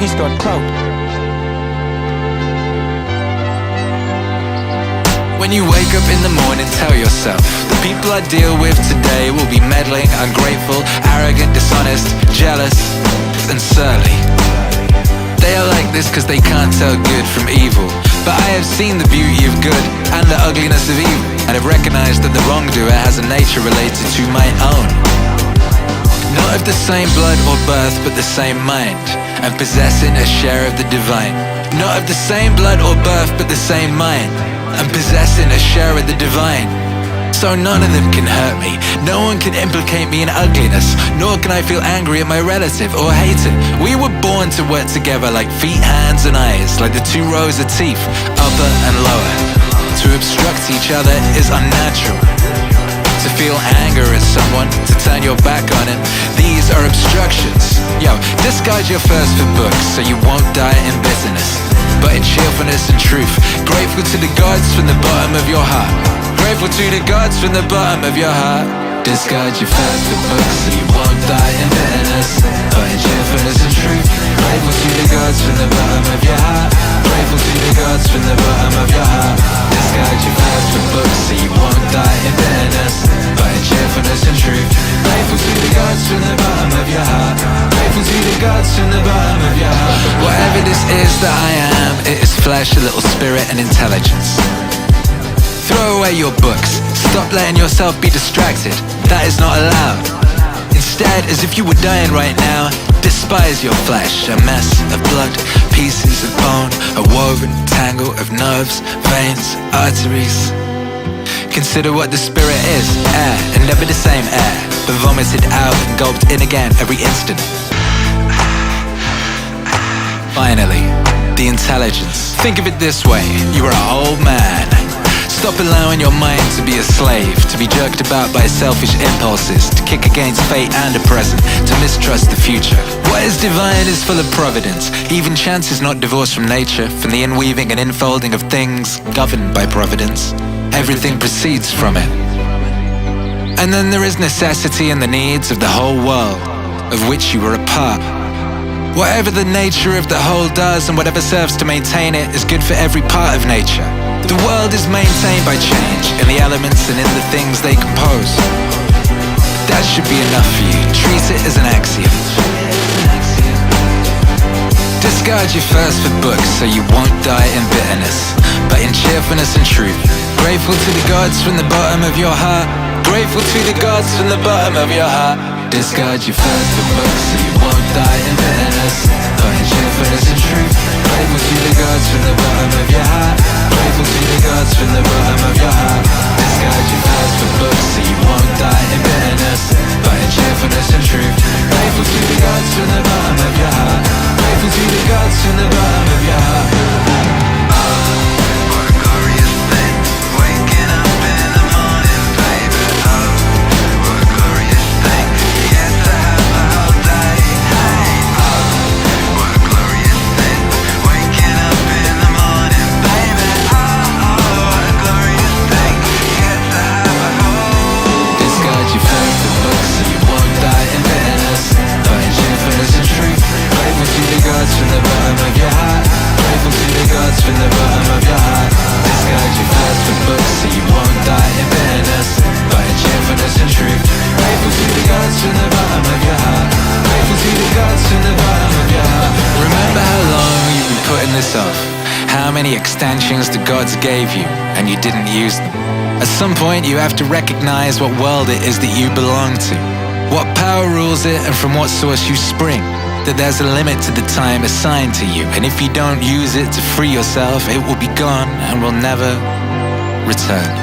He's got clout. When you wake up in the morning, tell yourself, the people I deal with today will be meddling, ungrateful, arrogant, dishonest, jealous, and surly. They are like this because they can't tell good from evil. But I have seen the beauty of good and the ugliness of evil, and have recognized that the wrongdoer has a nature related to my own. Not of the same blood or birth, but the same mind, and possessing a share of the divine. Not of the same blood or birth, but the same mind, and possessing a share of the divine. So none of them can hurt me. No one can implicate me in ugliness, nor can I feel angry at my relative or hate him. We were born to work together like feet, hands and eyes, like the two rows of teeth, upper and lower. To obstruct each other is unnatural. To feel anger at someone, to turn your back on him, these are obstructions. Yo, discard your thirst for books so you won't die in bitterness, but in cheerfulness and truth. Grateful to the gods from the bottom of your heart. Grateful to the gods from the bottom of your heart. Discard your thirst for books so you won't die in bitterness, but in cheerfulness and truth. Grateful to the gods from the bottom of your heart. Grateful to the gods from the bottom of your heart. Discard your thirst for books so you won't die in bitterness, but in cheerfulness and truth. Grateful to the gods from the bottom of your heart. Grateful to the gods from the bottom of your heart. Whatever this is that I am, it is flesh, a little spirit and intelligence. Throw away your books. Stop letting yourself be distracted. That is not allowed. Instead, as if you were dying right now, despise your flesh, a mess of blood, pieces of bone, a woven tangle of nerves, veins, arteries. Consider what the spirit is, air, and never the same air, but vomited out and gulped in again every instant. Finally, the intelligence. Think of it this way, you are an old man. Stop allowing your mind to be a slave, to be jerked about by selfish impulses, to kick against fate and the present, to mistrust the future. What is divine is full of providence. Even chance is not divorced from nature, from the inweaving and infolding of things governed by providence. Everything proceeds from it. And then there is necessity and the needs of the whole world, of which you are a part. Whatever the nature of the whole does and whatever serves to maintain it is good for every part of nature. The world is maintained by change in the elements and in the things they compose. That should be enough for you. Treat it as an axiom. Discard your thirst for books so you won't die in bitterness, but in cheerfulness and truth. Grateful to the gods from the bottom of your heart. Grateful to the gods from the bottom of your heart. Discard your thirst for books so you won't die in bitterness, but in cheerfulness and truth. Grateful to the gods from the bottom of your heart. Grateful to the gods from the bottom of your heart. Discard your thirst for books so you won't die in bitterness, but in cheerfulness and truth. Grateful to the gods from the bottom of your heart. Grateful to the gods from the bottom of your heart. What a glorious thing, waking up in the morning, baby. Oh, what a glorious thing, you get to have a whole day. Hey, oh, what a glorious thing, waking up in the morning, baby. Oh, what a glorious thing, you get to have a whole. Discard your thirst for books so you won't die in bitterness, but in cheerfulness and truth. Grateful to the gods from the bottom of your heart. Grateful to the gods from the bottom of your heart. Discard your thirst for books so you won't die in bitterness, but in cheerfulness and truth. Grateful to the gods from the bottom of your heart. Grateful to the gods from the bottom of your heart. Remember how long you've been putting this off. How many extensions the gods gave you and you didn't use them. At some point you have to recognize what world it is that you belong to, what power rules it and from what source you spring. That there's a limit to the time assigned to you, and if you don't use it to free yourself, it will be gone and will never return.